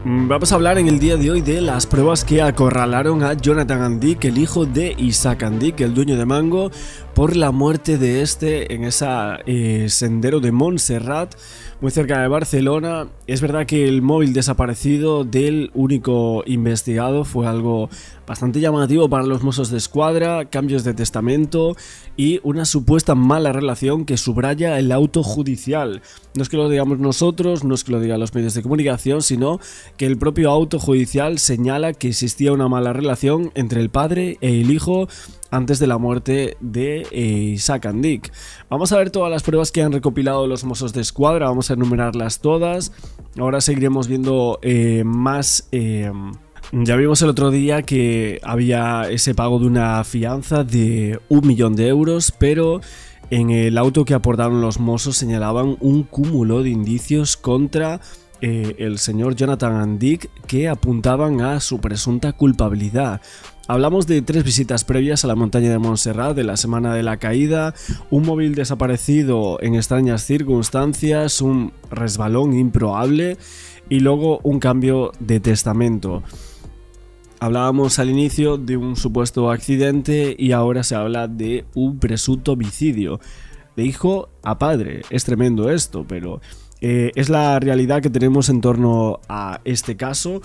Vamos a hablar en el día de hoy de las pruebas que acorralaron a Jonathan Andic, el hijo de Isaac Andic, el dueño de Mango, por la muerte de este en ese sendero de Montserrat, muy cerca de Barcelona. Es verdad que el móvil desaparecido del único investigado fue algo bastante llamativo para los Mossos d'Esquadra, cambios de testamento y una supuesta mala relación que subraya el auto judicial. No es que lo digamos nosotros, no es que lo digan los medios de comunicación, sino que el propio auto judicial señala que existía una mala relación entre el padre e el hijo antes de la muerte de Isaac Andic. Vamos a ver todas las pruebas que han recopilado los Mossos d'Esquadra, vamos a enumerarlas todas. Ahora seguiremos viendo más. Ya vimos el otro día que había ese pago de una fianza de 1 millón de euros, pero en el auto que aportaron los Mossos señalaban un cúmulo de indicios contra el señor Jonathan Andic que apuntaban a su presunta culpabilidad. Hablamos de 3 visitas previas a la montaña de Montserrat de la semana de la caída, un móvil desaparecido en extrañas circunstancias, un resbalón improbable y luego un cambio de testamento. Hablábamos al inicio de un supuesto accidente y ahora se habla de un presunto homicidio. De hijo a padre. Es tremendo esto, pero es la realidad que tenemos en torno a este caso.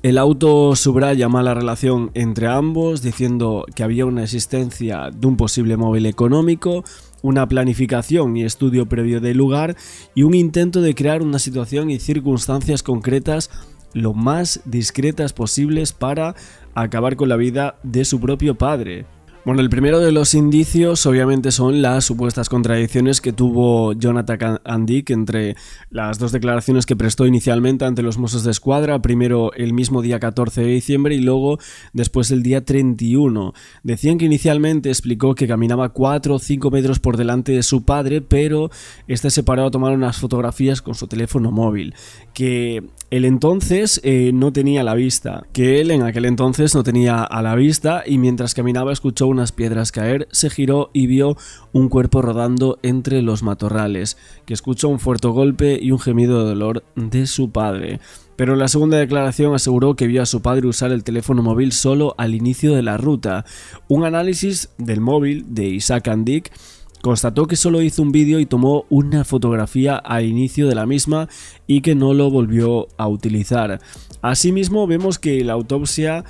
El auto subraya mala relación entre ambos, diciendo que había una existencia de un posible móvil económico, una planificación y estudio previo del lugar y un intento de crear una situación y circunstancias concretas lo más discretas posibles para acabar con la vida de su propio padre. Bueno, el primero de los indicios obviamente son las supuestas contradicciones que tuvo Jonathan Andic entre las dos declaraciones que prestó inicialmente ante los Mossos d'Esquadra, primero el mismo día 14 de diciembre y luego después el día 31. Decían que inicialmente explicó que caminaba 4 o 5 metros por delante de su padre, pero este se paró a tomar unas fotografías con su teléfono móvil, que él entonces no tenía a la vista, que él en aquel entonces no tenía a la vista y mientras caminaba escuchó unas piedras caer, se giró y vio un cuerpo rodando entre los matorrales, que escuchó un fuerte golpe y un gemido de dolor de su padre. Pero en la segunda declaración aseguró que vio a su padre usar el teléfono móvil solo al inicio de la ruta. Un análisis del móvil de Isaac Andic constató que solo hizo un vídeo y tomó una fotografía al inicio de la misma y que no lo volvió a utilizar. Asimismo, vemos que la autopsia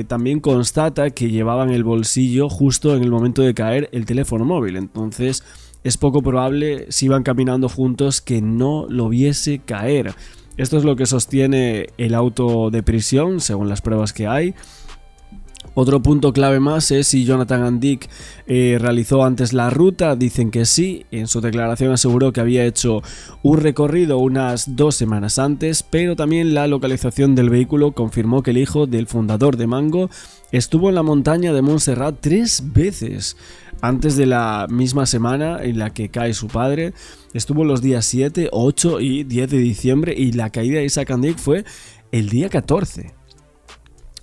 también constata que llevaba en el bolsillo justo en el momento de caer el teléfono móvil. Entonces es poco probable, si iban caminando juntos, que no lo viese caer. Esto es lo que sostiene el auto de prisión, según las pruebas que hay. Otro punto clave más es si Jonathan Andic realizó antes la ruta. Dicen que sí, en su declaración aseguró que había hecho un recorrido unas 2 semanas antes, pero también la localización del vehículo confirmó que el hijo del fundador de Mango estuvo en la montaña de Montserrat 3 veces. Antes de la misma semana en la que cae su padre, estuvo los días 7, 8 y 10 de diciembre y la caída de Isaac Andic fue el día 14.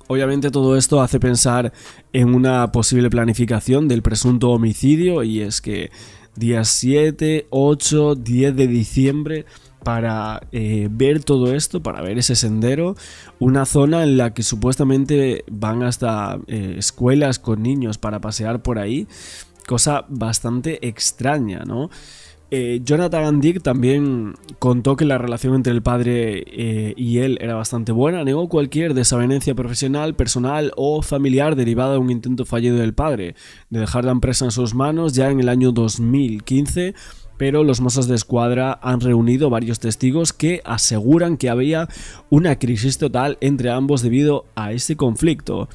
Obviamente todo esto hace pensar en una posible planificación del presunto homicidio y es que días 7, 8, 10 de diciembre para ver todo esto, para ver ese sendero, una zona en la que supuestamente van hasta escuelas con niños para pasear por ahí, cosa bastante extraña, ¿no? Jonathan Andic también contó que la relación entre el padre y él era bastante buena, negó cualquier desavenencia profesional, personal o familiar derivada de un intento fallido del padre de dejar la empresa en sus manos ya en el año 2015, pero los Mossos d'Esquadra han reunido varios testigos que aseguran que había una crisis total entre ambos debido a ese conflicto.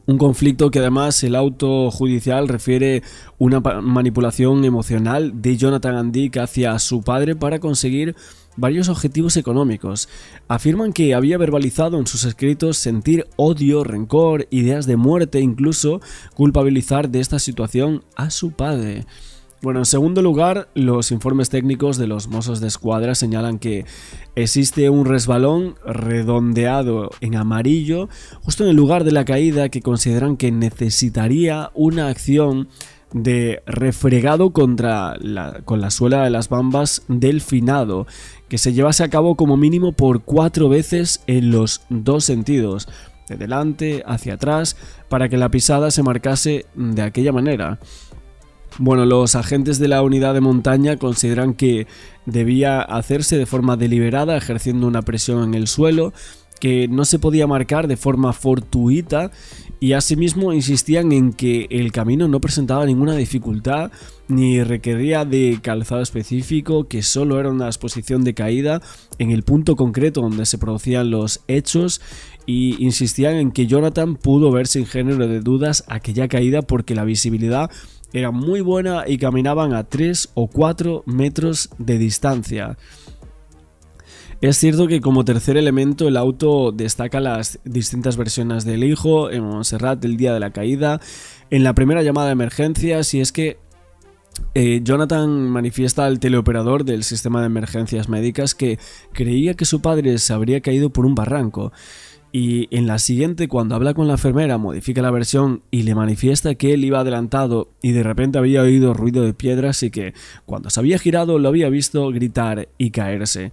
Un conflicto que además el auto judicial refiere una manipulación emocional de Jonathan Andic hacia su padre para conseguir varios objetivos económicos. Afirman que había verbalizado en sus escritos sentir odio, rencor, ideas de muerte e incluso culpabilizar de esta situación a su padre. Bueno, en segundo lugar, los informes técnicos de los Mossos d'Esquadra señalan que existe un resbalón redondeado en amarillo justo en el lugar de la caída que consideran que necesitaría una acción de refregado con la suela de las bambas del finado, que se llevase a cabo como mínimo por 4 veces en los 2 sentidos, de delante hacia atrás, para que la pisada se marcase de aquella manera. Bueno, los agentes de la unidad de montaña consideran que debía hacerse de forma deliberada, ejerciendo una presión en el suelo, que no se podía marcar de forma fortuita, y asimismo insistían en que el camino no presentaba ninguna dificultad ni requería de calzado específico, que solo era una exposición de caída en el punto concreto donde se producían los hechos, y insistían en que Jonathan pudo ver sin género de dudas aquella caída porque la visibilidad era muy buena y caminaban a 3 o 4 metros de distancia. Es cierto que como tercer elemento el auto destaca las distintas versiones del hijo en Montserrat el día de la caída, en la primera llamada de emergencias, y es que Jonathan manifiesta al teleoperador del sistema de emergencias médicas que creía que su padre se habría caído por un barranco. Y en la siguiente, cuando habla con la enfermera, modifica la versión y le manifiesta que él iba adelantado y de repente había oído ruido de piedras y que cuando se había girado lo había visto gritar y caerse.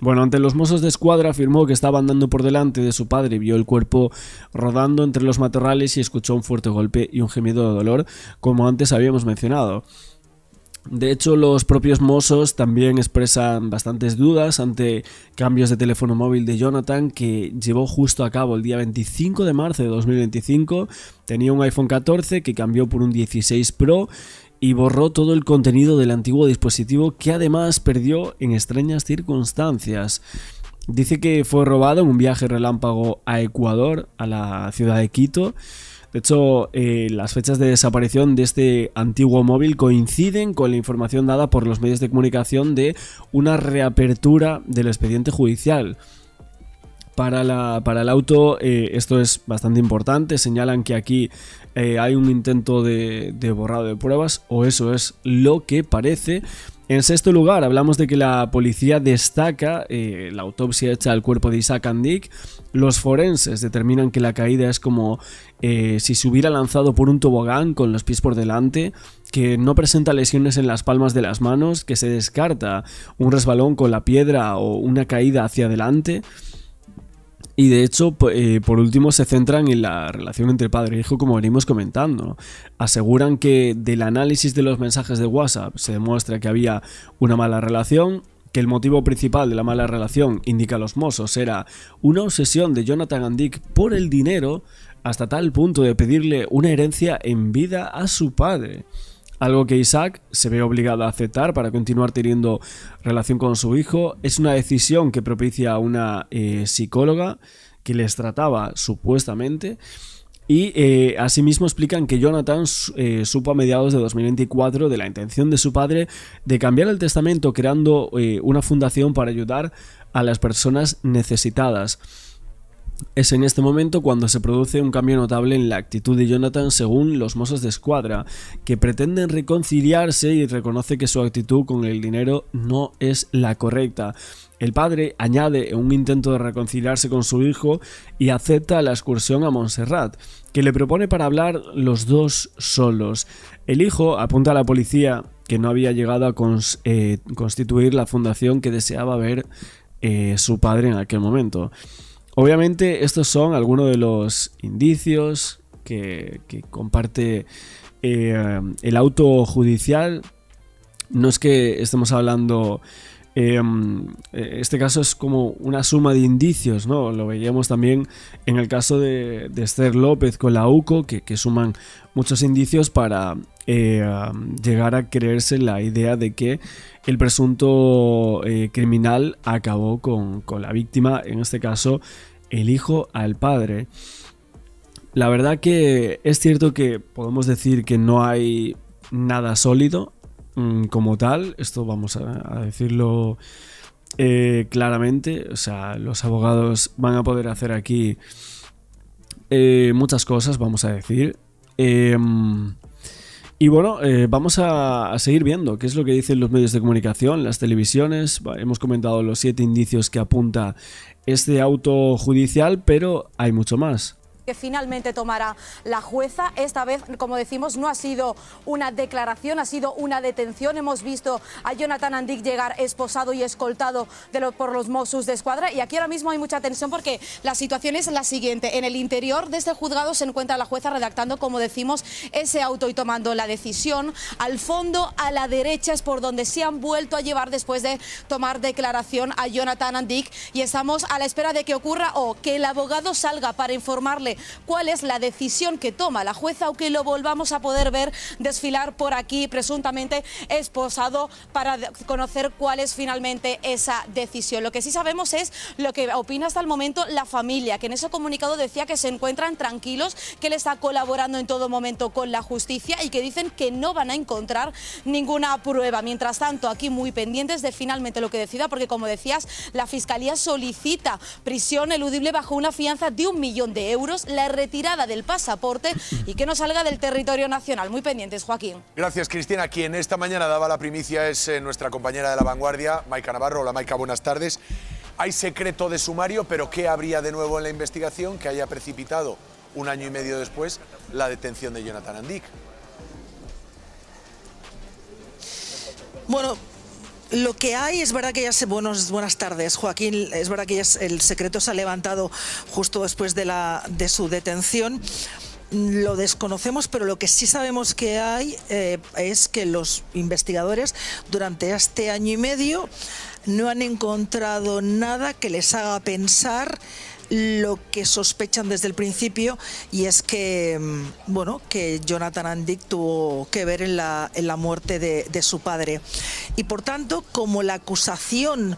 Bueno, ante los Mossos de Escuadra afirmó que estaba andando por delante de su padre, vio el cuerpo rodando entre los matorrales y escuchó un fuerte golpe y un gemido de dolor, como antes habíamos mencionado. De hecho, los propios Mossos también expresan bastantes dudas ante cambios de teléfono móvil de Jonathan, que llevó justo a cabo el día 25 de marzo de 2025. Tenía un iPhone 14 que cambió por un 16 Pro y borró todo el contenido del antiguo dispositivo, que además perdió en extrañas circunstancias. Dice que fue robado en un viaje relámpago a Ecuador, a la ciudad de Quito. De hecho, las fechas de desaparición de este antiguo móvil coinciden con la información dada por los medios de comunicación de una reapertura del expediente judicial. Para el auto, esto es bastante importante. Señalan que aquí hay un intento de borrado de pruebas, o eso es lo que parece. En sexto lugar, hablamos de que la policía destaca la autopsia hecha al cuerpo de Isaac Andic. Los forenses determinan que la caída es como si se hubiera lanzado por un tobogán con los pies por delante, que no presenta lesiones en las palmas de las manos, que se descarta un resbalón con la piedra o una caída hacia adelante. Y de hecho, por último, se centran en la relación entre padre e hijo, como venimos comentando. Aseguran que del análisis de los mensajes de WhatsApp se demuestra que había una mala relación, que el motivo principal de la mala relación, indica a los Mossos, era una obsesión de Jonathan Andic por el dinero, hasta tal punto de pedirle una herencia en vida a su padre. Algo que Isaac se ve obligado a aceptar para continuar teniendo relación con su hijo. Es una decisión que propicia a una psicóloga que les trataba supuestamente. Y asimismo explican que Jonathan supo a mediados de 2024 de la intención de su padre de cambiar el testamento, creando una fundación para ayudar a las personas necesitadas. Es en este momento cuando se produce un cambio notable en la actitud de Jonathan, según los Mossos de Escuadra, que pretenden reconciliarse y reconoce que su actitud con el dinero no es la correcta. El padre añade un intento de reconciliarse con su hijo y acepta la excursión a Montserrat, que le propone para hablar los dos solos. El hijo apunta a la policía que no había llegado a constituir la fundación que deseaba ver su padre en aquel momento. Obviamente estos son algunos de los indicios que comparte el auto judicial. No es que estemos hablando... este caso es como una suma de indicios, ¿no? Lo veíamos también en el caso de Esther López con la UCO, que suman muchos indicios para llegar a creerse la idea de que el presunto criminal acabó con la víctima, en este caso el hijo al padre. La verdad que es cierto que podemos decir que no hay nada sólido como tal, esto vamos a decirlo claramente. O sea, los abogados van a poder hacer aquí muchas cosas, vamos a decir. Y bueno, vamos a seguir viendo qué es lo que dicen los medios de comunicación, las televisiones. Hemos comentado los 7 indicios que apunta este auto judicial, pero hay mucho más. que finalmente tomará la jueza. Esta vez, como decimos, no ha sido una declaración, ha sido una detención. Hemos visto a Jonathan Andic llegar esposado y escoltado por los Mossos d'Esquadra, y aquí ahora mismo hay mucha tensión porque la situación es la siguiente. En el interior de este juzgado se encuentra la jueza redactando, como decimos, ese auto y tomando la decisión. Al fondo, a la derecha, es por donde se han vuelto a llevar después de tomar declaración a Jonathan Andic, y estamos a la espera de que ocurra o que el abogado salga para informarle cuál es la decisión que toma la jueza, o que lo volvamos a poder ver desfilar por aquí presuntamente esposado, para conocer cuál es finalmente esa decisión. Lo que sí sabemos es lo que opina hasta el momento la familia, que en ese comunicado decía que se encuentran tranquilos, que él está colaborando en todo momento con la justicia y que dicen que no van a encontrar ninguna prueba. Mientras tanto, aquí muy pendientes de finalmente lo que decida, porque como decías, la Fiscalía solicita prisión eludible bajo una fianza de 1 millón de euros, la retirada del pasaporte y que no salga del territorio nacional. Muy pendientes, Joaquín. Gracias, Cristina. Quien esta mañana daba la primicia es nuestra compañera de La Vanguardia, Maika Navarro. Hola, Maika, buenas tardes. Hay secreto de sumario, pero ¿qué habría de nuevo en la investigación que haya precipitado 1 año y medio después la detención de Jonathan Andic? Bueno, lo que hay es verdad que ya buenas tardes, Joaquín. Es verdad que el secreto se ha levantado justo después de su detención. Lo desconocemos, pero lo que sí sabemos que hay es que los investigadores durante este año y medio no han encontrado nada que les haga pensar lo que sospechan desde el principio, y es que, bueno, que Jonathan Andic tuvo que ver en la muerte de su padre. Y por tanto, como la acusación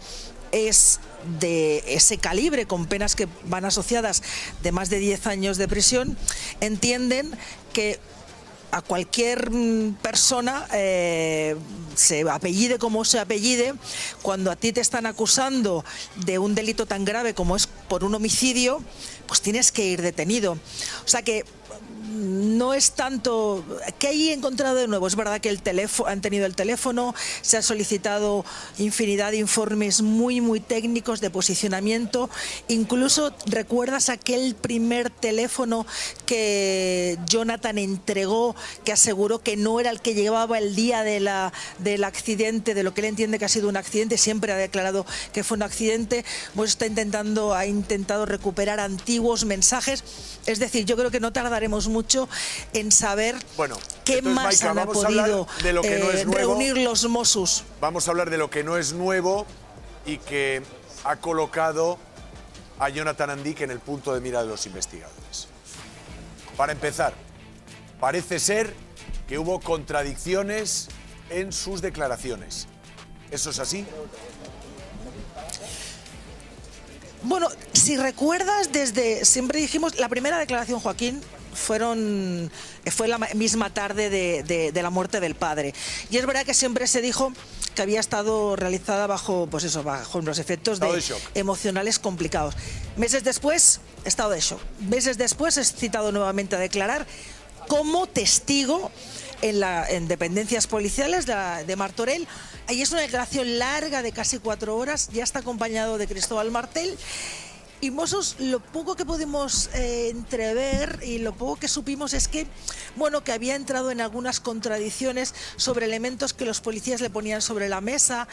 es de ese calibre, con penas que van asociadas de más de 10 años de prisión, entienden que a cualquier persona, se apellide como se apellide, cuando a ti te están acusando de un delito tan grave como es por un homicidio, pues tienes que ir detenido. O sea que no es tanto que hay encontrado de nuevo. Es verdad que han tenido el teléfono, se ha solicitado infinidad de informes muy técnicos de posicionamiento. Incluso recuerdas aquel primer teléfono que Jonathan entregó, que aseguró que no era el que llevaba el día del accidente, de lo que él entiende que ha sido un accidente. Siempre ha declarado que fue un accidente. Pues ha intentado recuperar antiguos mensajes. Es decir, yo creo que no tardaremos mucho en saber qué más han podido reunir los Mossos. Vamos a hablar de lo que no es nuevo y que ha colocado a Jonathan Andic en el punto de mira de los investigadores. Para empezar, parece ser que hubo contradicciones en sus declaraciones. ¿Eso es así? Bueno, si recuerdas, siempre dijimos, la primera declaración, Joaquín, fue la misma tarde de la muerte del padre. Y es verdad que siempre se dijo que había estado realizada bajo los efectos emocionales complicados. Meses después, estado de shock. Meses después es citado nuevamente a declarar como testigo en dependencias policiales de Martorell. Ahí es una declaración larga de casi 4 horas, ya está acompañado de Cristóbal Martel. Y Mossos, lo poco que pudimos entrever y lo poco que supimos es que, bueno, que había entrado en algunas contradicciones sobre elementos que los policías le ponían sobre la mesa,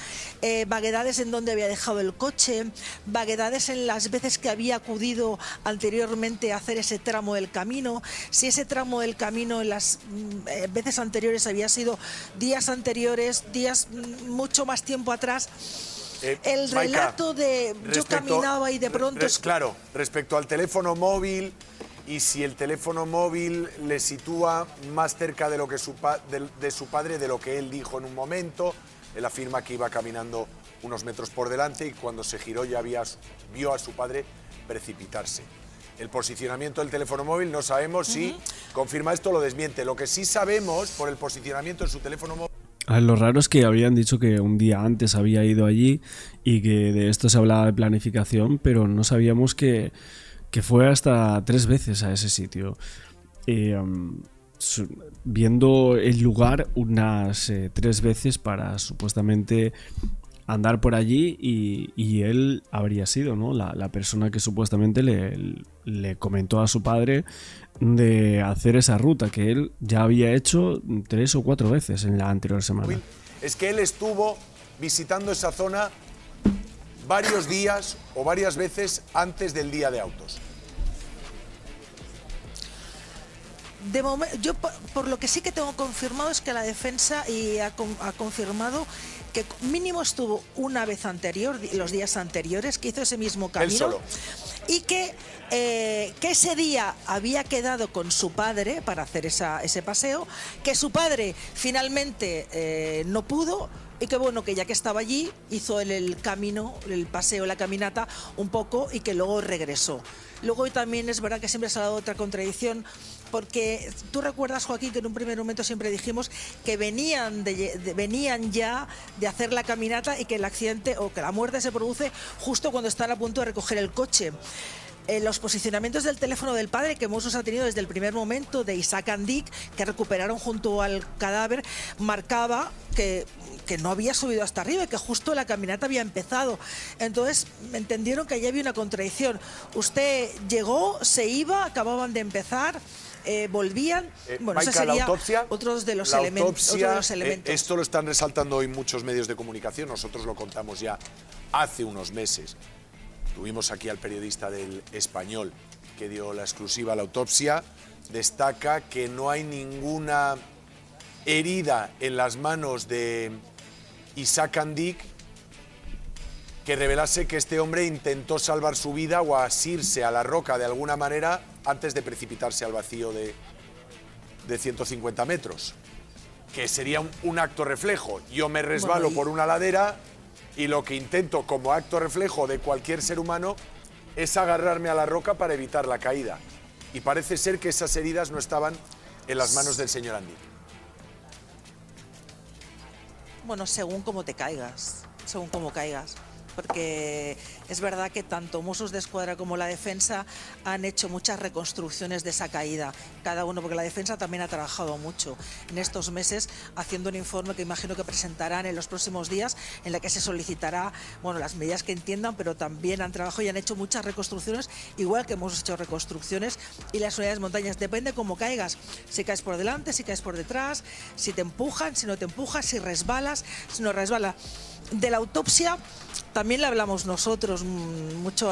vaguedades en donde había dejado el coche, vaguedades en las veces que había acudido anteriormente a hacer ese tramo del camino, si ese tramo del camino en las veces anteriores había sido días anteriores, días mucho más tiempo atrás. El relato de yo caminaba y de pronto... Claro, respecto al teléfono móvil, y si el teléfono móvil le sitúa más cerca de lo que de su padre, de lo que él dijo en un momento. Él afirma que iba caminando unos metros por delante y cuando se giró ya vio a su padre precipitarse. El posicionamiento del teléfono móvil no sabemos si confirma esto o lo desmiente. Lo que sí sabemos por el posicionamiento de su teléfono móvil... Lo raro es que habían dicho que un día antes había ido allí y que de esto se hablaba de planificación, pero no sabíamos que fue hasta 3 veces a ese sitio. Viendo el lugar unas 3 veces para supuestamente andar por allí y él habría sido, ¿no?, la persona que supuestamente le comentó a su padre de hacer esa ruta que él ya había hecho 3 o 4 veces en la anterior semana. Es que él estuvo visitando esa zona varios días o varias veces antes del día de autos. De momento, yo por lo que sí que tengo confirmado es que la defensa ha confirmado que mínimo estuvo una vez anterior, los días anteriores, que hizo ese mismo camino. Él solo. Y que ese día había quedado con su padre para hacer ese paseo, que su padre finalmente no pudo, y que bueno, que ya que estaba allí, hizo el camino, el paseo, la caminata un poco, y que luego regresó. Luego también es verdad que siempre se ha dado otra contradicción, porque tú recuerdas, Joaquín, que en un primer momento siempre dijimos que venían ya de hacer la caminata y que el accidente o que la muerte se produce justo cuando están a punto de recoger el coche. Los posicionamientos del teléfono del padre que Mossos ha tenido desde el primer momento de Isaac Andic, que recuperaron junto al cadáver, marcaba que no había subido hasta arriba y que justo la caminata había empezado. Entonces entendieron que allí había una contradicción. Usted llegó, se iba, acababan de empezar, volvían. Bueno, Maika, ese sería la autopsia, otro de los elementos. Esto lo están resaltando hoy muchos medios de comunicación, nosotros lo contamos ya hace unos meses. Tuvimos aquí al periodista del Español que dio la exclusiva. La autopsia destaca que no hay ninguna herida en las manos de Isaac Andic que revelase que este hombre intentó salvar su vida o asirse a la roca de alguna manera antes de precipitarse al vacío de 150 metros. Que sería un acto reflejo. Yo me resbalo por una ladera y lo que intento como acto reflejo de cualquier ser humano es agarrarme a la roca para evitar la caída. Y parece ser que esas heridas no estaban en las manos del señor Andic. Bueno, según cómo te caigas, según cómo caigas. Porque es verdad que tanto Mossos d'Esquadra como la defensa han hecho muchas reconstrucciones de esa caída, cada uno, porque la defensa también ha trabajado mucho en estos meses haciendo un informe que imagino que presentarán en los próximos días, en la que se solicitará, bueno, las medidas que entiendan, pero también han trabajado y han hecho muchas reconstrucciones, igual que hemos hecho reconstrucciones, y las unidades montañas, depende cómo caigas, si caes por delante, si caes por detrás, si te empujan, si no te empujas, si resbalas, si no resbala. De la autopsia también le hablamos nosotros mucho,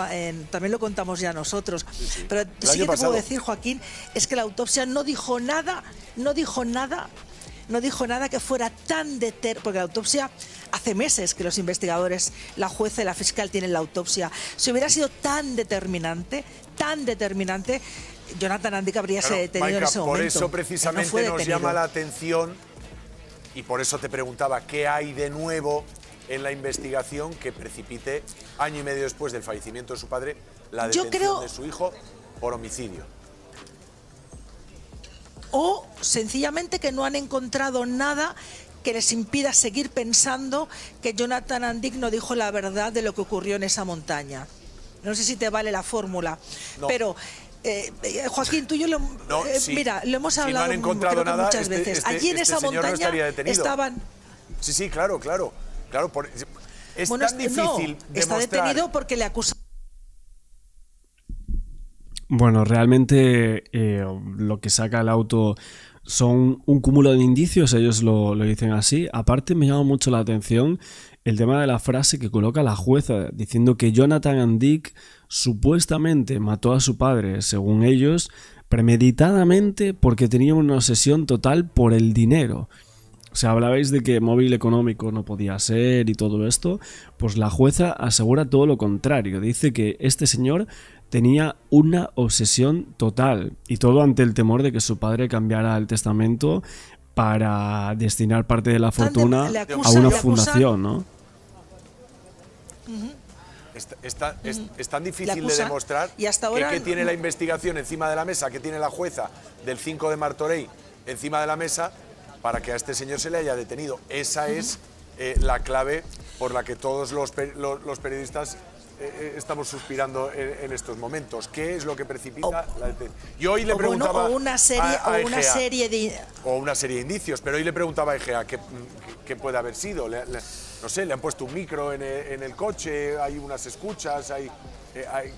también lo contamos ya nosotros, sí. Pero El sí año que te pasado. puedo decir, Joaquín, es que la autopsia no dijo nada que fuera tan porque la autopsia hace meses que los investigadores, la jueza y la fiscal tienen la autopsia. Si hubiera sido tan determinante, Jonathan Andic habría sido detenido Maika, en ese momento. por eso precisamente No fue nos detenido. llama la atención y por eso te preguntaba qué hay de nuevo en la investigación que precipite, año y medio después del fallecimiento de su padre, la detención de su hijo por homicidio. O sencillamente que no han encontrado nada que les impida seguir pensando que Jonathan Andic no dijo la verdad de lo que ocurrió en esa montaña. No sé si te vale la fórmula, No. pero Joaquín, tú y yo mira, lo hemos hablado no han encontrado nada, muchas veces. Allí en esa señor no montaña estaría detenido. estaban... Sí, claro. Es Bueno, tan difícil está demostrar. detenido porque le acusan. Bueno, realmente lo que saca el auto son un cúmulo de indicios, ellos lo dicen así. Aparte me llama mucho la atención el tema de la frase que coloca la jueza, diciendo que Jonathan Andic supuestamente mató a su padre, según ellos, premeditadamente porque tenía una obsesión total por el dinero. O sea, hablabais de que móvil económico no podía ser y todo esto, pues la jueza asegura todo lo contrario. Dice que este señor tenía una obsesión total y todo ante el temor de que su padre cambiara el testamento para destinar parte de la fortuna a una fundación, ¿no? Es tan difícil de demostrar y hasta ahora que tiene la investigación encima de la mesa, que tiene la jueza del 5 de Martorell encima de la mesa para que a este señor se le haya detenido. Esa es la clave por la que todos los periodistas estamos suspirando en estos momentos. ¿Qué es lo que precipita la detención? Yo hoy le preguntaba o una serie de indicios, pero hoy le preguntaba a Egea qué puede haber sido. no sé, le han puesto un micro en el coche, hay unas escuchas,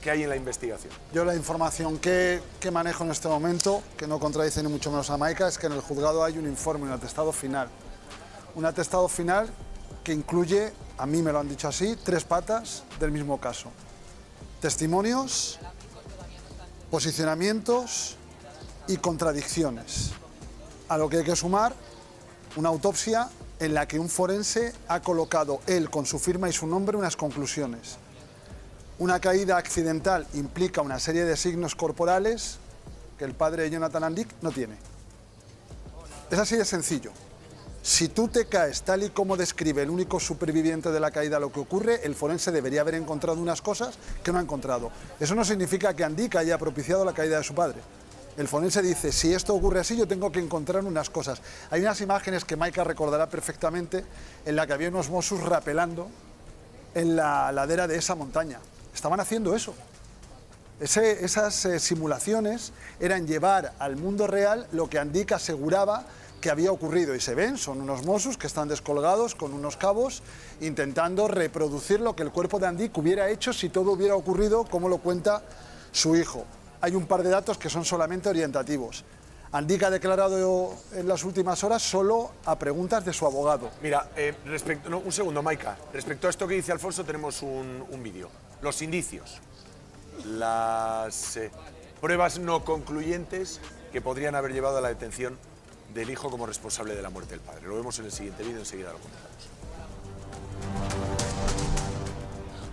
¿qué hay en la investigación? Yo la información que manejo en este momento, que no contradice ni mucho menos a Maika, es que en el juzgado hay un informe, un atestado final. Un atestado final que incluye, a mí me lo han dicho así, 3 patas del mismo caso. Testimonios, posicionamientos y contradicciones. A lo que hay que sumar una autopsia en la que un forense ha colocado él con su firma y su nombre unas conclusiones. Una caída accidental implica una serie de signos corporales que el padre de Jonathan Andik no tiene. Es así de sencillo. Si tú te caes tal y como describe el único superviviente de la caída lo que ocurre, el forense debería haber encontrado unas cosas que no ha encontrado. Eso no significa que Andik haya propiciado la caída de su padre. El forense dice, si esto ocurre así, yo tengo que encontrar unas cosas. Hay unas imágenes que Maika recordará perfectamente en la que había unos Mossos rapelando en la ladera de esa montaña. Estaban haciendo eso. Esas simulaciones eran llevar al mundo real lo que Andik aseguraba que había ocurrido, y se ven, son unos Mossos que están descolgados con unos cabos intentando reproducir lo que el cuerpo de Andik hubiera hecho si todo hubiera ocurrido como lo cuenta su hijo. Hay un par de datos que son solamente orientativos. Andik ha declarado en las últimas horas solo a preguntas de su abogado. Mira, un segundo, Maika. Respecto a esto que dice Alfonso, tenemos un vídeo. Los indicios, las pruebas no concluyentes que podrían haber llevado a la detención del hijo como responsable de la muerte del padre. Lo vemos en el siguiente vídeo, enseguida lo comentamos.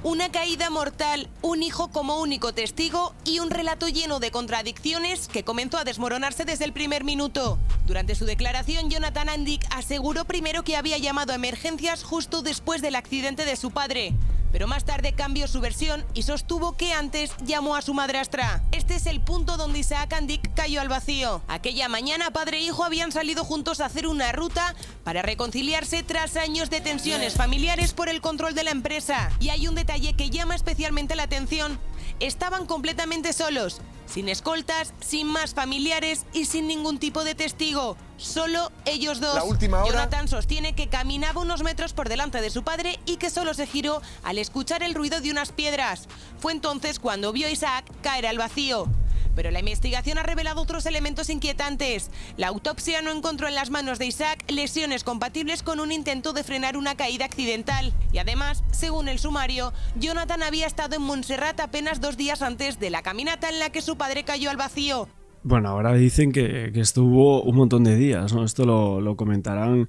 Una caída mortal, un hijo como único testigo y un relato lleno de contradicciones que comenzó a desmoronarse desde el primer minuto. Durante su declaración, Jonathan Andik aseguró primero que había llamado a emergencias justo después del accidente de su padre. Pero más tarde cambió su versión y sostuvo que antes llamó a su madrastra. Este es el punto donde Isaac Andik cayó al vacío. Aquella mañana, padre e hijo habían salido juntos a hacer una ruta para reconciliarse tras años de tensiones familiares por el control de la empresa. Y hay un detalle que llama especialmente la atención. Estaban completamente solos, sin escoltas, sin más familiares y sin ningún tipo de testigo. Solo ellos dos. La última hora. Jonathan sostiene que caminaba unos metros por delante de su padre y que solo se giró al escuchar el ruido de unas piedras. Fue entonces cuando vio a Isaac caer al vacío. Pero la investigación ha revelado otros elementos inquietantes. La autopsia no encontró en las manos de Isaac lesiones compatibles con un intento de frenar una caída accidental. Y además, según el sumario, Jonathan había estado en Montserrat apenas 2 días antes de la caminata en la que su padre cayó al vacío. Bueno, ahora dicen que estuvo un montón de días, ¿no? Esto lo comentarán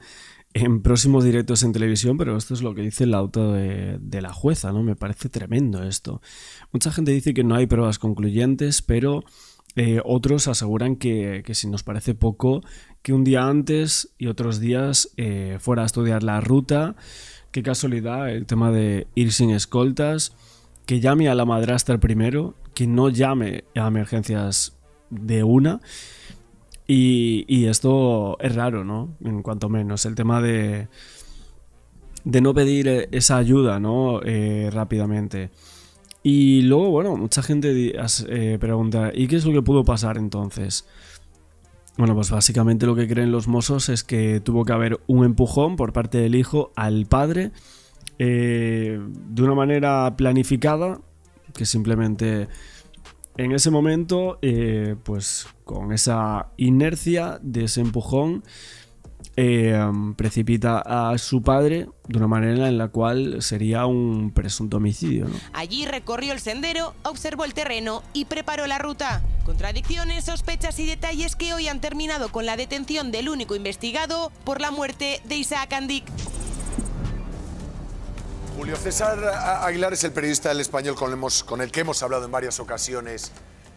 en próximos directos en televisión, pero esto es lo que dice el auto de la jueza, ¿no? Me parece tremendo esto. Mucha gente dice que no hay pruebas concluyentes, pero otros aseguran que si nos parece poco, que un día antes y otros días fuera a estudiar la ruta. Qué casualidad el tema de ir sin escoltas, que llame a la madrastra primero, que no llame a emergencias de una. Y esto es raro, ¿no? En cuanto menos. El tema de no pedir esa ayuda, ¿no? Rápidamente. Y luego, bueno, mucha gente pregunta, ¿y qué es lo que pudo pasar entonces? Bueno, pues básicamente lo que creen los Mossos es que tuvo que haber un empujón por parte del hijo al padre de una manera planificada, que simplemente en ese momento, pues con esa inercia de ese empujón, precipita a su padre de una manera en la cual sería un presunto homicidio, ¿no? Allí recorrió el sendero, observó el terreno y preparó la ruta. Contradicciones, sospechas y detalles que hoy han terminado con la detención del único investigado por la muerte de Isaac Andik. Julio César Aguilar es el periodista del Español con el que hemos hablado en varias ocasiones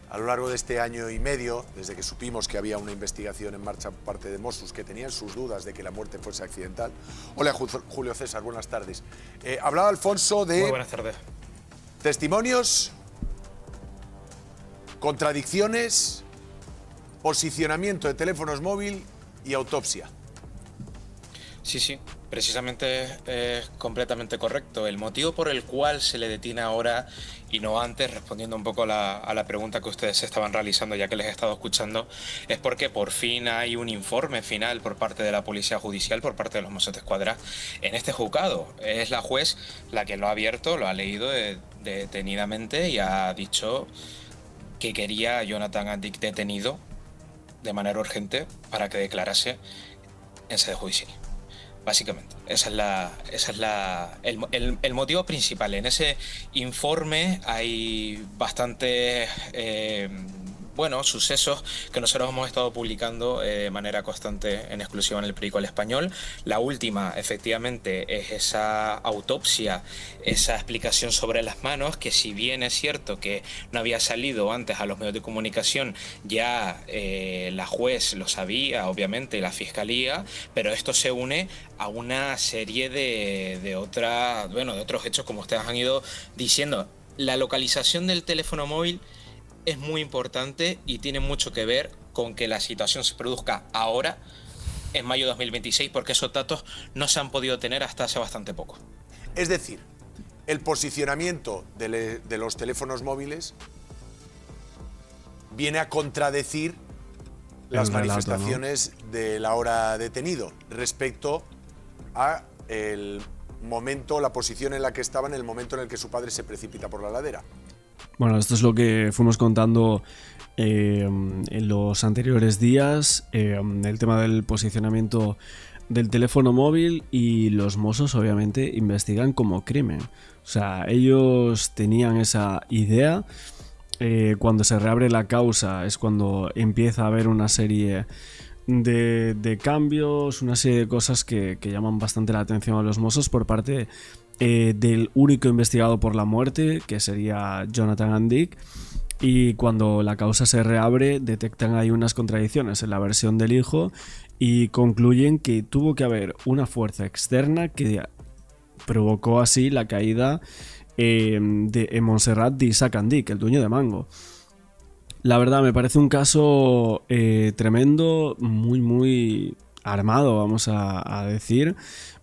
a lo largo de este año y medio, desde que supimos que había una investigación en marcha por parte de Mossos que tenían sus dudas de que la muerte fuese accidental. Hola, Julio César, buenas tardes. Hablaba Alfonso de... Muy buenas tardes. Testimonios, contradicciones, posicionamiento de teléfonos móvil y autopsia. Sí, sí. precisamente es completamente correcto. El motivo por el cual se le detiene ahora y no antes, respondiendo un poco a la pregunta que ustedes estaban realizando, ya que les he estado escuchando, es porque por fin hay un informe final por parte de la Policía Judicial, por parte de los Mossos d'Esquadra, en este juzgado. Es la juez la que lo ha abierto, lo ha leído detenidamente y ha dicho que quería a Jonathan Andic detenido de manera urgente para que declarase en sede judicial. Básicamente, ese es el motivo principal. En ese informe hay bastantes sucesos que nosotros hemos estado publicando de manera constante en exclusiva en el periódico El Español. La última, efectivamente, es esa autopsia, esa explicación sobre las manos, que si bien es cierto que no había salido antes a los medios de comunicación, ya la juez lo sabía, obviamente, y la fiscalía, pero esto se une a una serie de otros hechos, como ustedes han ido diciendo. La localización del teléfono móvil es muy importante y tiene mucho que ver con que la situación se produzca ahora, en mayo de 2026, porque esos datos no se han podido tener hasta hace bastante poco. Es decir, el posicionamiento de los teléfonos móviles viene a contradecir las manifestaciones del ahora detenido respecto a el momento, la posición en la que estaba en el momento en el que su padre se precipita por la ladera. Bueno, esto es lo que fuimos contando en los anteriores días, el tema del posicionamiento del teléfono móvil, y los Mossos obviamente investigan como crimen. O sea, ellos tenían esa idea. Cuando se reabre la causa es cuando empieza a haber una serie de cambios, una serie de cosas que llaman bastante la atención a los Mossos por parte del único investigado por la muerte, que sería Jonathan Andic. Y cuando la causa se reabre, detectan ahí unas contradicciones en la versión del hijo y concluyen que tuvo que haber una fuerza externa que provocó así la caída en Montserrat d'Isaac Andic, el dueño de Mango. La verdad, me parece un caso tremendo, muy armado, vamos a decir.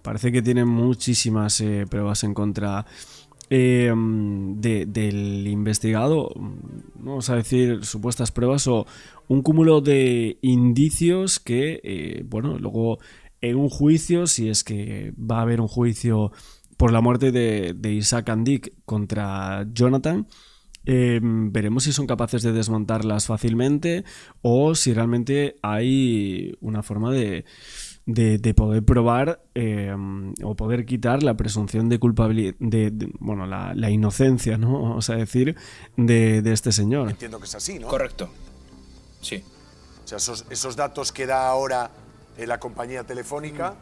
Parece que tiene muchísimas pruebas en contra del investigado. Vamos a decir supuestas pruebas o un cúmulo de indicios que, luego en un juicio, si es que va a haber un juicio por la muerte de Isaac Andic contra Jonathan, veremos si son capaces de desmontarlas fácilmente o si realmente hay una forma de poder probar o poder quitar la presunción de culpabilidad, la inocencia, ¿no? Vamos a decir, de este señor. Entiendo que es así, ¿no? Correcto. Sí. O sea, esos datos que da ahora la compañía telefónica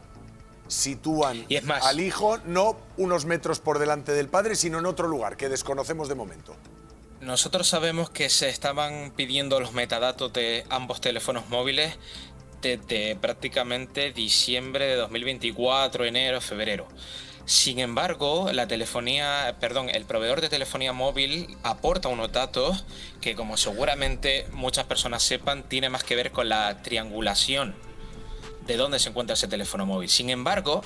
sitúan al hijo no unos metros por delante del padre, sino en otro lugar que desconocemos de momento. Nosotros sabemos que se estaban pidiendo los metadatos de ambos teléfonos móviles desde prácticamente diciembre de 2024, enero, febrero. Sin embargo, el proveedor de telefonía móvil aporta unos datos que, como seguramente muchas personas sepan, tiene más que ver con la triangulación de dónde se encuentra ese teléfono móvil. Sin embargo,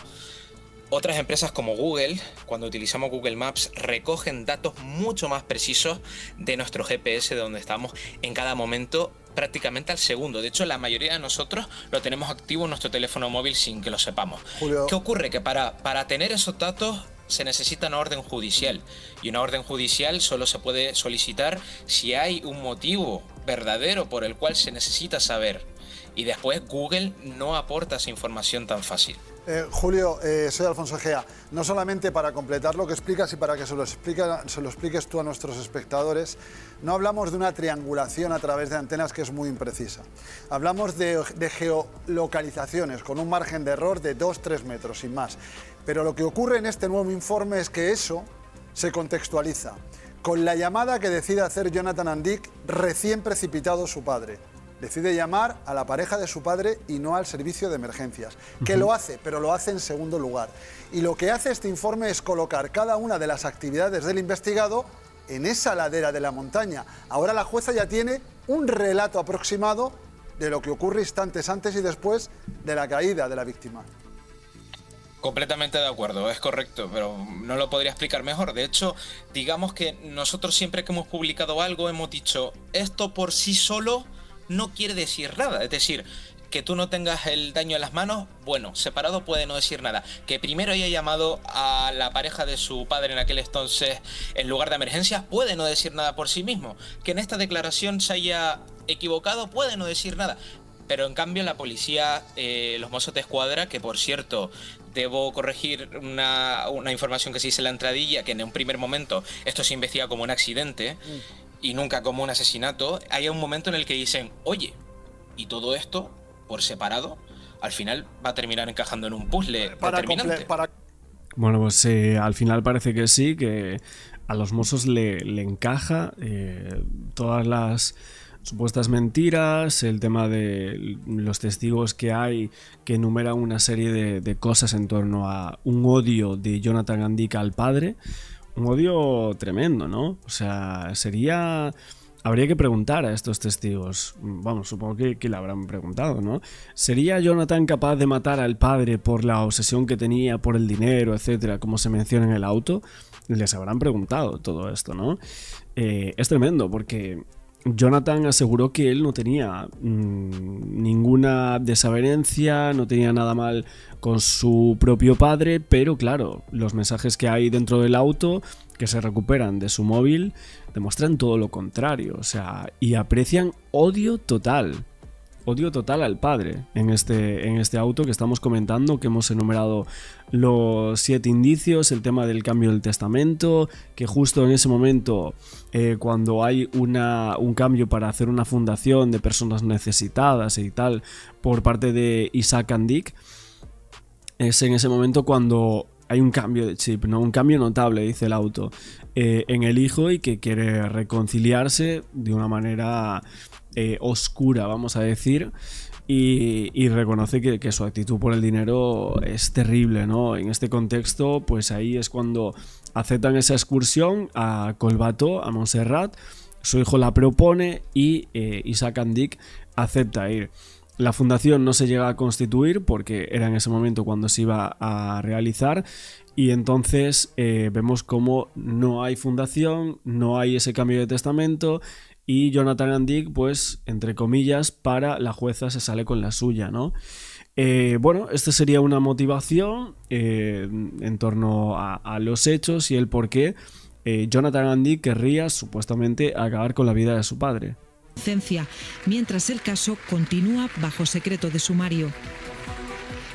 otras empresas como Google, cuando utilizamos Google Maps, recogen datos mucho más precisos de nuestro GPS, de donde estamos en cada momento, prácticamente al segundo. De hecho, la mayoría de nosotros lo tenemos activo en nuestro teléfono móvil sin que lo sepamos. Julio. ¿Qué ocurre? Que para tener esos datos se necesita una orden judicial. Y una orden judicial solo se puede solicitar si hay un motivo verdadero por el cual se necesita saber. Y después Google no aporta esa información tan fácil. Julio, soy Alfonso Egea. No solamente para completar lo que explicas y para que se lo expliques tú a nuestros espectadores, no hablamos de una triangulación a través de antenas que es muy imprecisa. Hablamos de geolocalizaciones con un margen de error de 2-3 metros, sin más. Pero lo que ocurre en este nuevo informe es que eso se contextualiza con la llamada que decide hacer Jonathan Andic, recién precipitado su padre. Decide llamar a la pareja de su padre y no al servicio de emergencias. Que lo hace, pero lo hace en segundo lugar. Y lo que hace este informe es colocar cada una de las actividades del investigado en esa ladera de la montaña. Ahora la jueza ya tiene un relato aproximado de lo que ocurre instantes antes y después de la caída de la víctima. Completamente de acuerdo, es correcto, pero no lo podría explicar mejor. De hecho, digamos que nosotros siempre que hemos publicado algo hemos dicho, esto por sí solo no quiere decir nada. Es decir, que tú no tengas el daño en las manos, bueno, separado puede no decir nada. Que primero haya llamado a la pareja de su padre en aquel entonces en lugar de emergencia, puede no decir nada por sí mismo. Que en esta declaración se haya equivocado, puede no decir nada. Pero en cambio la policía, los Mossos de Escuadra, que por cierto, debo corregir una información que se dice en la entradilla, que en un primer momento esto se investiga como un accidente y nunca como un asesinato, hay un momento en el que dicen, oye, y todo esto, por separado, al final va a terminar encajando en un puzzle determinante. Bueno, pues al final parece que sí, que a los Mossos le encaja todas las supuestas mentiras, el tema de los testigos que hay que enumeran una serie de cosas en torno a un odio de Jonathan Andic al padre, un odio tremendo, ¿no? O sea, habría que preguntar a estos testigos, vamos, supongo que le habrán preguntado, ¿no? ¿Sería Jonathan capaz de matar al padre por la obsesión que tenía por el dinero, etcétera, como se menciona en el auto? Les habrán preguntado todo esto, ¿no? Es tremendo porque Jonathan aseguró que él no tenía ninguna desavenencia, no tenía nada mal con su propio padre, pero claro, los mensajes que hay dentro del auto, que se recuperan de su móvil, demuestran todo lo contrario, o sea, y aprecian odio total al padre en este auto que estamos comentando, que hemos enumerado los 7 indicios, el tema del cambio del testamento, que justo en ese momento, cuando hay un cambio para hacer una fundación de personas necesitadas y tal, por parte de Isaac Andic, es en ese momento cuando hay un cambio de chip, ¿no? Un cambio notable, dice el auto, en el hijo, y que quiere reconciliarse de una manera oscura, vamos a decir, y reconoce que su actitud por el dinero es terrible, ¿no? En este contexto, pues ahí es cuando aceptan esa excursión a Collbató, a Montserrat, su hijo la propone y Isaac Andic acepta ir. La fundación no se llega a constituir porque era en ese momento cuando se iba a realizar, y entonces vemos cómo no hay fundación, no hay ese cambio de testamento, y Jonathan Andic, pues, entre comillas, para la jueza se sale con la suya, ¿no? Bueno, esta sería una motivación en torno a los hechos y el por qué Jonathan Andic querría supuestamente acabar con la vida de su padre. Mientras el caso continúa bajo secreto de sumario.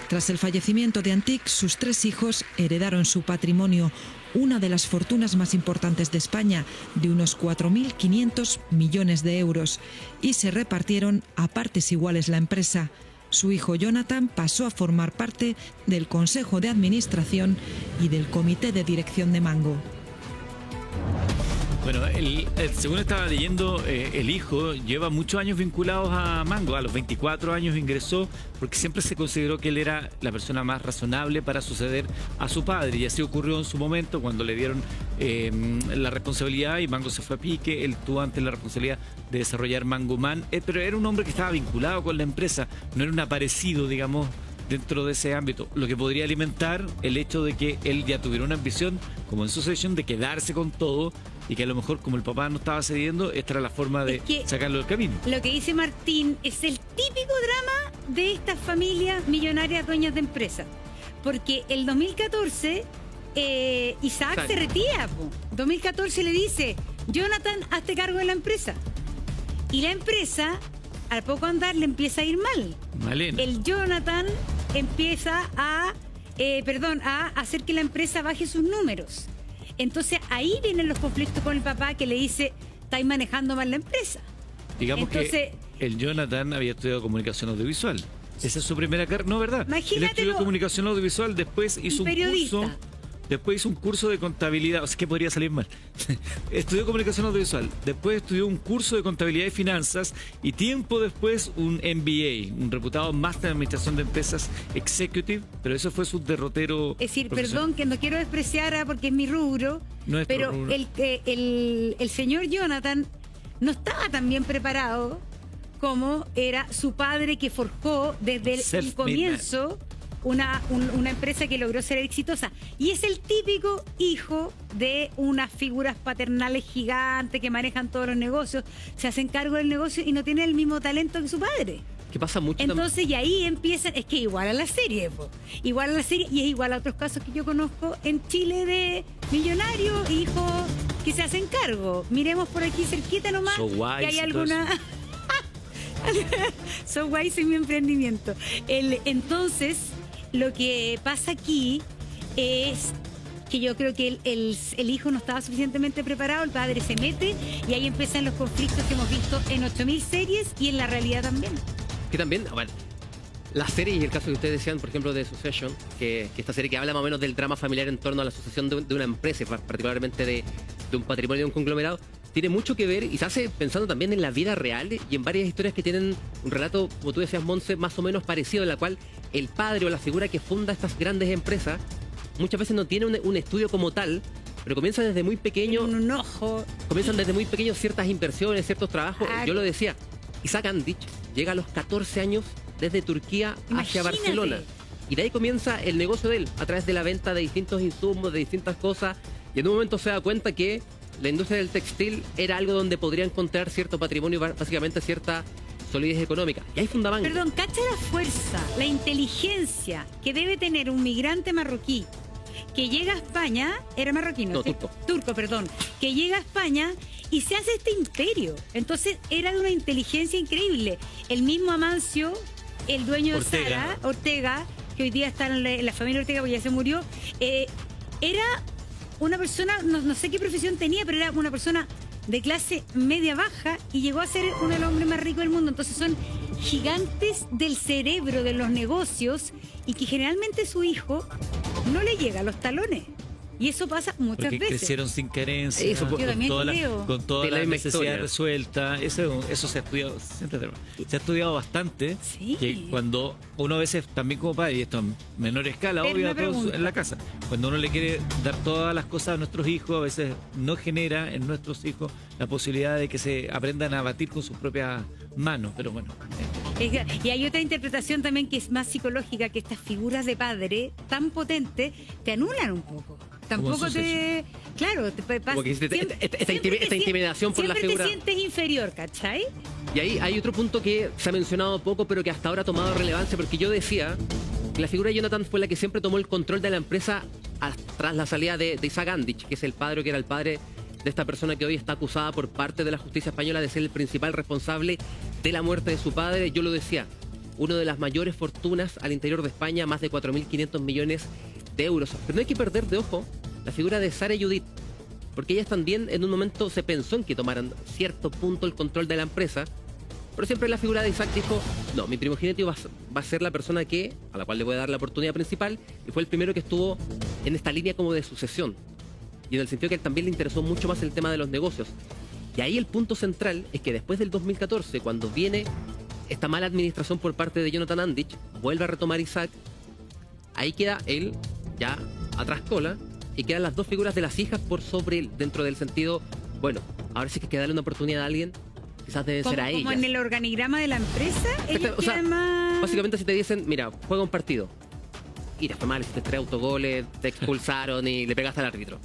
Tras el fallecimiento de Andic, sus 3 hijos heredaron su patrimonio, una de las fortunas más importantes de España, de unos 4.500 millones de euros, y se repartieron a partes iguales la empresa. Su hijo Jonathan pasó a formar parte del Consejo de Administración y del Comité de Dirección de Mango. Bueno, según estaba leyendo, el hijo lleva muchos años vinculados a Mango. A los 24 años ingresó porque siempre se consideró que él era la persona más razonable para suceder a su padre. Y así ocurrió en su momento cuando le dieron la responsabilidad y Mango se fue a pique. Él tuvo antes la responsabilidad de desarrollar Mango Man, pero era un hombre que estaba vinculado con la empresa, no era un aparecido, digamos, dentro de ese ámbito, lo que podría alimentar el hecho de que él ya tuviera una ambición, como en Succession, de quedarse con todo, y que a lo mejor, como el papá no estaba cediendo, esta era la forma de sacarlo del camino. Lo que dice Martín es el típico drama de estas familias millonarias dueñas de empresas, porque el 2014 Isaac se retira, 2014 le dice, Jonathan, hazte cargo de la empresa, y la empresa al poco andar le empieza a ir mal. Malena. El Jonathan empieza a hacer que la empresa baje sus números. Entonces ahí vienen los conflictos con el papá, que le dice, estáis manejando mal la empresa. Digamos que el Jonathan había estudiado comunicación audiovisual. Esa es su primera carrera, ¿no, verdad? Imagínatelo. Él estudió comunicación audiovisual, después hizo un curso de contabilidad, o sea, que podría salir mal. Estudió comunicación audiovisual, después estudió un curso de contabilidad y finanzas, y tiempo después un MBA, un reputado Máster en Administración de Empresas Executive, pero eso fue su derrotero. Es decir, perdón, que no quiero despreciar porque es mi rubro, pero el señor Jonathan no estaba tan bien preparado como era su padre, que forjó desde el comienzo una empresa que logró ser exitosa. Y es el típico hijo de unas figuras paternales gigantes que manejan todos los negocios, se hacen cargo del negocio y no tienen el mismo talento que su padre. Que pasa mucho. Entonces, y ahí empiezan, es que igual a la serie, igual a la serie, y es igual a otros casos que yo conozco en Chile de millonarios, hijos que se hacen cargo. Miremos por aquí cerquita nomás, que hay alguna... So Wise en mi emprendimiento. Entonces, lo que pasa aquí es que yo creo que el hijo no estaba suficientemente preparado, el padre se mete y ahí empiezan los conflictos que hemos visto en 8000 series y en la realidad también. Que también, bueno, la serie y el caso que ustedes decían, por ejemplo, de Succession, que esta serie que habla más o menos del drama familiar en torno a la sucesión de una empresa, particularmente de un patrimonio, de un conglomerado, tiene mucho que ver y se hace pensando también en la vida real y en varias historias que tienen un relato, como tú decías, Monse, más o menos parecido, en la cual el padre o la figura que funda estas grandes empresas muchas veces no tiene un estudio como tal, pero comienza desde muy pequeño. Un ojo. Comienzan desde muy pequeños ciertas inversiones, ciertos trabajos. Yo lo decía, Isaac Andich llega a los 14 años desde Turquía hacia Barcelona. Y de ahí comienza el negocio de él, a través de la venta de distintos insumos, de distintas cosas. Y en un momento se da cuenta que la industria del textil era algo donde podría encontrar cierto patrimonio, básicamente cierta solidez económica. Y ahí funda Mango. Perdón, cacha la fuerza, la inteligencia que debe tener un migrante marroquí que llega a España, era marroquí, ¿no? Turco, perdón, que llega a España y se hace este imperio. Entonces era de una inteligencia increíble. El mismo Amancio, el dueño de Zara, Ortega, que hoy día está en la familia Ortega porque ya se murió, era una persona, no sé qué profesión tenía, pero era una persona de clase media-baja y llegó a ser uno de los hombres más ricos del mundo. Entonces son gigantes del cerebro de los negocios y que generalmente su hijo no le llega a los talones. Y eso pasa muchas porque veces. Crecieron sin carencia, Yo también creo. con toda la necesidad historia resuelta. Eso se ha estudiado, se ha estudiado bastante. Sí. Que cuando uno a veces, también como padre, y esto en menor escala, obvio, a todos en la casa, cuando uno le quiere dar todas las cosas a nuestros hijos, a veces no genera en nuestros hijos la posibilidad de que se aprendan a batir con sus propias manos. Pero bueno. Y hay otra interpretación también que es más psicológica, que estas figuras de padre tan potentes te anulan un poco. Tampoco te... Claro, te pasa... Porque esta intimidación por la figura... Siempre te sientes inferior, ¿cachai? Y ahí hay otro punto que se ha mencionado poco, pero que hasta ahora ha tomado relevancia, porque yo decía que la figura de Jonathan fue la que siempre tomó el control de la empresa tras la salida de Isaac Andich, que es el padre, que era el padre de esta persona que hoy está acusada por parte de la justicia española de ser el principal responsable de la muerte de su padre. Yo lo decía, una de las mayores fortunas al interior de España, más de 4.500 millones de euros. Pero no hay que perder de ojo la figura de Sara y Judith, porque ellas también en un momento se pensó en que tomaran cierto punto el control de la empresa, pero siempre la figura de Isaac dijo, no, mi primogénito va a ser la persona a la cual le voy a dar la oportunidad principal, y fue el primero que estuvo en esta línea como de sucesión, y en el sentido que a él también le interesó mucho más el tema de los negocios. Y ahí el punto central es que después del 2014, cuando viene esta mala administración por parte de Jonathan Andich, vuelve a retomar Isaac, ahí queda él ya atrás cola, y quedan las dos figuras de las hijas por sobre, dentro del sentido, bueno, ahora sí que hay que darle una oportunidad a alguien, quizás debe ser a ellas. Como en el organigrama de la empresa, o sea, básicamente si te dicen, mira, juega un partido, y te fue mal, hiciste 3 autogoles, te expulsaron y le pegaste al árbitro.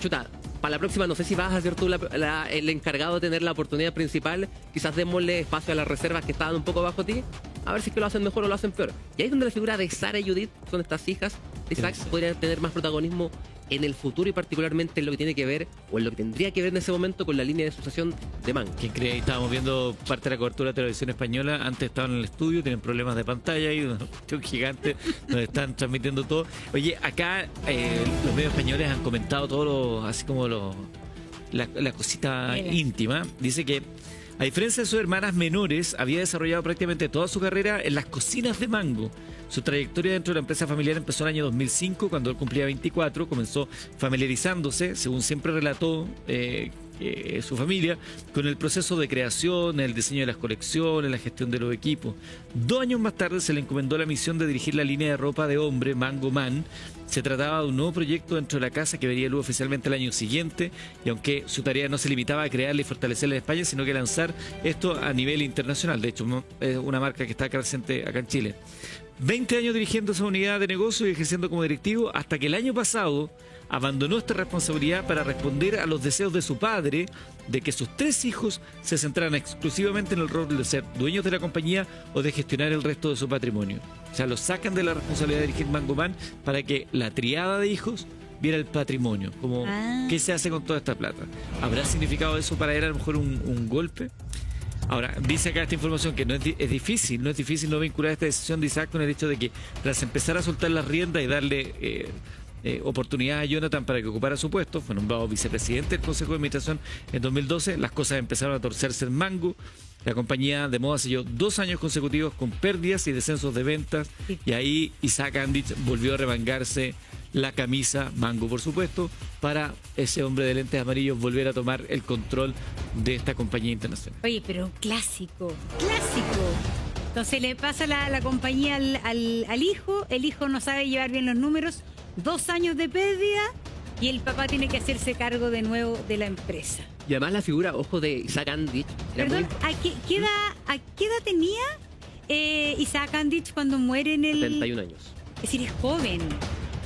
Chuta, para la próxima no sé si vas a ser tú el encargado de tener la oportunidad principal, quizás démosle espacio a las reservas que estaban un poco bajo ti, a ver si es que lo hacen mejor o lo hacen peor. Y ahí es donde la figura de Sara y Judith, son estas hijas de Isaac, podrían tener más protagonismo en el futuro y particularmente en lo que tiene que ver, o en lo que tendría que ver en ese momento con la línea de sucesión de Mango. ¿Quién cree? Estábamos viendo parte de la cobertura de televisión española, antes estaban en el estudio, tienen problemas de pantalla y una cuestión gigante donde están transmitiendo todo. Oye, acá los medios españoles han comentado todo así como la cosita íntima. Dice que a diferencia de sus hermanas menores, había desarrollado prácticamente toda su carrera en las cocinas de Mango. Su trayectoria dentro de la empresa familiar empezó en el año 2005, cuando él cumplía 24, comenzó familiarizándose, según siempre relató su familia, con el proceso de creación, el diseño de las colecciones, la gestión de los equipos. 2 años más tarde se le encomendó la misión de dirigir la línea de ropa de hombre, Mango Man, Se trataba de un nuevo proyecto dentro de la casa que vería luz oficialmente el año siguiente, y aunque su tarea no se limitaba a crearla y fortalecerla en España, sino que lanzar esto a nivel internacional. De hecho, es una marca que está presente acá en Chile. 20 años dirigiendo esa unidad de negocio y ejerciendo como directivo, hasta que el año pasado abandonó esta responsabilidad para responder a los deseos de su padre de que sus 3 hijos se centraran exclusivamente en el rol de ser dueños de la compañía o de gestionar el resto de su patrimonio. O sea, los sacan de la responsabilidad de dirigir Mango Man para que la triada de hijos viera el patrimonio, como qué se hace con toda esta plata. ¿Habrá significado eso para él a lo mejor un golpe? Ahora, dice acá esta información que no es difícil no vincular esta decisión de Isaac con el hecho de que tras empezar a soltar las riendas y darle oportunidad a Jonathan para que ocupara su puesto, fue nombrado vicepresidente del Consejo de Administración en 2012, las cosas empezaron a torcerse en Mango. La compañía de moda selló 2 años consecutivos con pérdidas y descensos de ventas, y ahí Isaac Andich volvió a remangarse la camisa, Mango por supuesto, para ese hombre de lentes amarillos volver a tomar el control de esta compañía internacional. Oye, pero clásico. Entonces le pasa la compañía al hijo, el hijo no sabe llevar bien los números, 2 años de pérdida, y el papá tiene que hacerse cargo de nuevo de la empresa. Y además la figura, ojo, de Isaac Andich. Perdón, ¿a qué edad tenía Isaac Andich cuando muere en el...? 71 años. Es decir, es joven.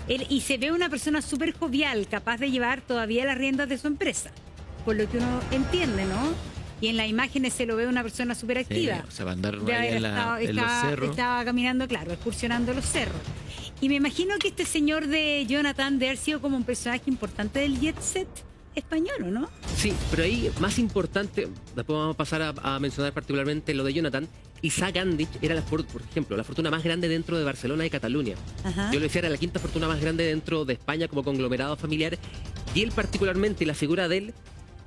Y se ve una persona súper jovial, capaz de llevar todavía las riendas de su empresa, por lo que uno entiende, ¿no? Y en las imágenes se lo ve una persona súper activa. O sea, va a andar ahí en los cerros. Estaba caminando, claro, excursionando los cerros. Y me imagino que este señor de Jonathan debe haber sido como un personaje importante del jet set español, ¿o no? Sí, pero ahí más importante, después vamos a pasar a mencionar particularmente lo de Jonathan. Isaac Andich era, por ejemplo, la fortuna más grande dentro de Barcelona y Cataluña. Ajá. Yo le decía, era la 5ª fortuna más grande dentro de España como conglomerado familiar, y él particularmente, la figura de él,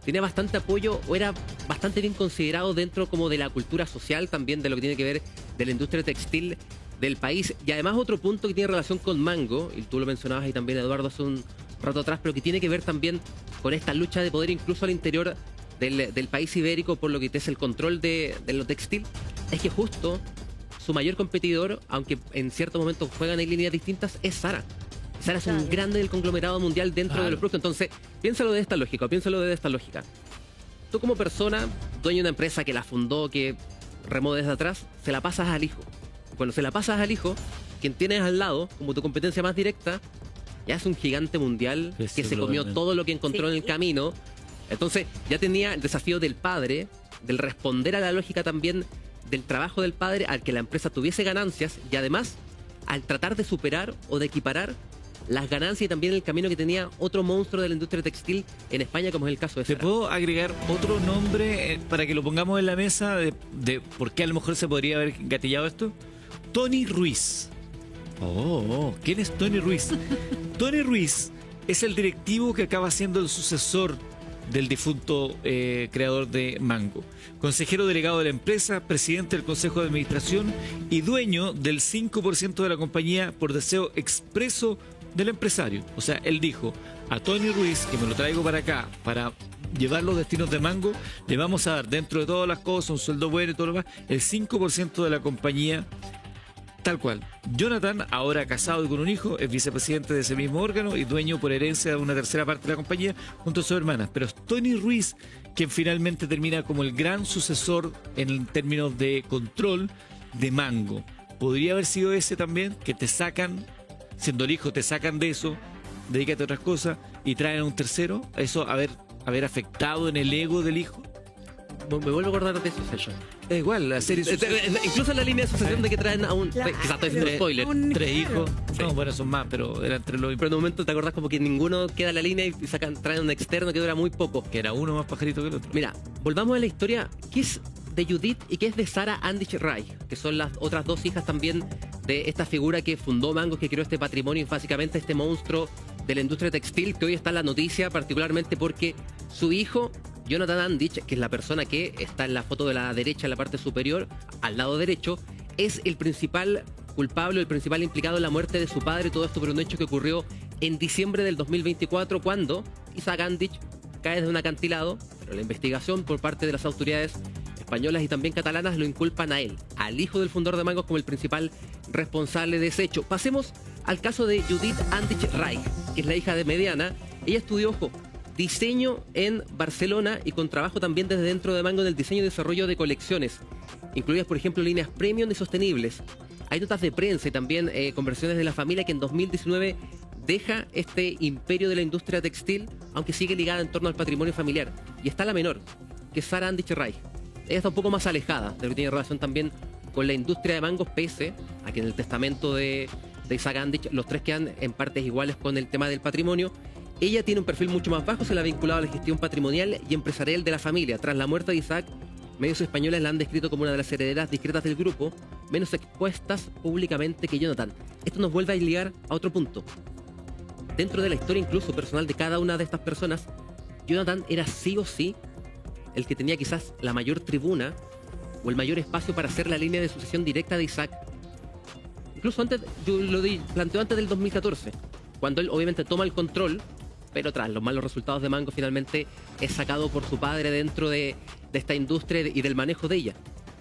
tenía bastante apoyo o era bastante bien considerado dentro como de la cultura social, también de lo que tiene que ver de la industria textil del país. Y además otro punto que tiene relación con Mango, y tú lo mencionabas ahí también, Eduardo, hace un rato atrás, pero que tiene que ver también con esta lucha de poder incluso al interior del país ibérico por lo que es el control de lo textil, es que justo su mayor competidor, aunque en ciertos momentos juegan en líneas distintas, es Zara. Zara es un grande del conglomerado mundial dentro de los productos. Entonces, piénsalo de esta lógica. Tú como persona, dueño de una empresa que la fundó, que remó desde atrás, se la pasas al hijo. Cuando se la pasas al hijo, quien tienes al lado, como tu competencia más directa, ya es un gigante mundial que se comió todo lo que encontró en el camino. Entonces, ya tenía el desafío del padre, del responder a la lógica también del trabajo del padre, al que la empresa tuviese ganancias, y además, al tratar de superar o de equiparar las ganancias y también el camino que tenía otro monstruo de la industria textil en España, como es el caso de Zara. ¿Te puedo agregar otro nombre para que lo pongamos en la mesa de por qué a lo mejor se podría haber gatillado esto? Tony Ruiz. ¿Quién es Tony Ruiz? Tony Ruiz es el directivo que acaba siendo el sucesor del difunto creador de Mango. Consejero delegado de la empresa, presidente del Consejo de Administración y dueño del 5% de la compañía por deseo expreso del empresario. O sea, él dijo a Tony Ruiz, que me lo traigo para acá, para llevar los destinos de Mango, le vamos a dar, dentro de todas las cosas, un sueldo bueno y todo lo demás, el 5% de la compañía. Tal cual. Jonathan, ahora casado y con un hijo, es vicepresidente de ese mismo órgano y dueño por herencia de una tercera parte de la compañía junto a sus hermanas. Pero es Tony Ruiz quien finalmente termina como el gran sucesor en términos de control de Mango. ¿Podría haber sido ese también? Que te sacan, siendo el hijo, te sacan de eso, dedícate a otras cosas y traen a un tercero. ¿Eso haber afectado en el ego del hijo? Me vuelvo a acordar de eso, Sergio. Es igual, la serie incluso en la línea de sucesión de que traen a un... Quizás estoy haciendo spoiler. 3 hijos. No, bueno, son más, pero era entre los... Pero en un momento te acordás como que ninguno queda en la línea y traen un externo que dura muy poco. Que era uno más pajarito que el otro. Mira, volvamos a la historia. ¿Qué es de Judith y qué es de Zara Andich Rai? Que son las otras 2 hijas también de esta figura que fundó Mango, que creó este patrimonio y básicamente este monstruo de la industria textil, que hoy está en la noticia particularmente porque su hijo, Jonathan Andich, que es la persona que está en la foto de la derecha, en la parte superior, al lado derecho, es el principal culpable, el principal implicado en la muerte de su padre. Todo esto por un hecho que ocurrió en diciembre del 2024, cuando Isaac Andich cae desde un acantilado, pero la investigación por parte de las autoridades españolas y también catalanas lo inculpan a él, al hijo del fundador de Mango, como el principal responsable de ese hecho. Pasemos al caso de Judith Andich Reich, que es la hija de Mediana. Ella estudió, ojo, diseño en Barcelona y con trabajo también desde dentro de Mango en el diseño y desarrollo de colecciones, incluidas por ejemplo líneas premium y sostenibles. Hay notas de prensa y también conversiones de la familia que en 2019 deja este imperio de la industria textil, aunque sigue ligada en torno al patrimonio familiar. Y está la menor, que es Sara Andich Reich. Ella está un poco más alejada, pero tiene relación también con la industria de mangos, pese a que en el testamento de Isaac Andich los tres quedan en partes iguales con el tema del patrimonio. Ella tiene un perfil mucho más bajo, se la ha vinculado a la gestión patrimonial y empresarial de la familia. Tras la muerte de Isaac, medios españoles la han descrito como una de las herederas discretas del grupo, menos expuestas públicamente que Jonathan. Esto nos vuelve a ligar a otro punto. Dentro de la historia incluso personal de cada una de estas personas, Jonathan era sí o sí el que tenía quizás la mayor tribuna o el mayor espacio para hacer la línea de sucesión directa de Isaac. Incluso antes, yo lo planteó antes del 2014, cuando él obviamente toma el control, pero tras los malos resultados de Mango finalmente es sacado por su padre dentro de esta industria y del manejo de ella.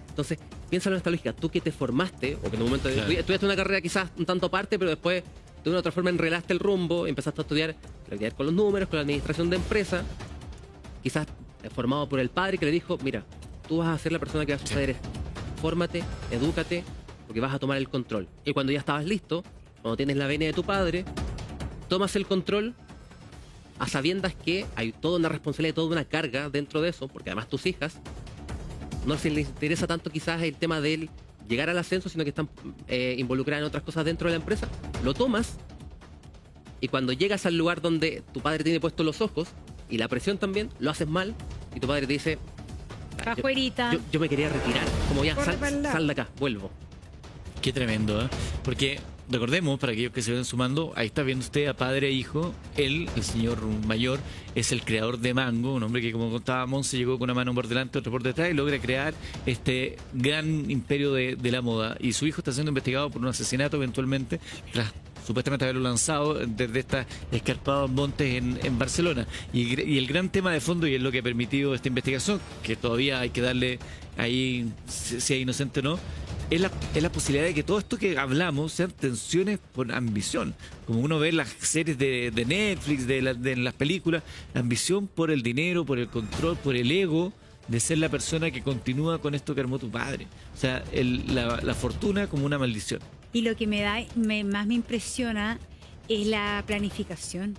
Entonces, piénsalo en esta lógica, tú que te formaste, o que en un momento estudiaste una carrera quizás un tanto aparte, pero después de una u otra forma enrelaste el rumbo, empezaste a estudiar con los números, con la administración de empresa, quizás formado por el padre que le dijo, mira, tú vas a ser la persona que va a suceder esto. Fórmate, edúcate, porque vas a tomar el control. Y cuando ya estabas listo, cuando tienes la venia de tu padre, tomas el control a sabiendas que hay toda una responsabilidad, toda una carga dentro de eso, porque además tus hijas no les interesa tanto quizás el tema de llegar al ascenso, sino que están involucradas en otras cosas dentro de la empresa. Lo tomas y cuando llegas al lugar donde tu padre tiene puestos los ojos y la presión también, lo haces mal y tu padre te dice, yo me quería retirar, como ya, sal de acá, vuelvo. Qué tremendo, ¿eh? Porque recordemos, para aquellos que se ven sumando, ahí está viendo usted a padre e hijo. Él, el señor mayor, es el creador de Mango, un hombre que, como contaba Monse, llegó con una mano por delante, otra por detrás y logra crear este gran imperio de la moda. Y su hijo está siendo investigado por un asesinato eventualmente, tras supuestamente haberlo lanzado desde estos escarpados montes en Barcelona. Y el gran tema de fondo, y es lo que ha permitido esta investigación, que todavía hay que darle ahí si es inocente o no, es la posibilidad de que todo esto que hablamos sean tensiones por ambición. Como uno ve en las series de Netflix, de las películas, la ambición por el dinero, por el control, por el ego de ser la persona que continúa con esto que armó tu padre. O sea, la fortuna como una maldición. Y lo que más me impresiona es la planificación.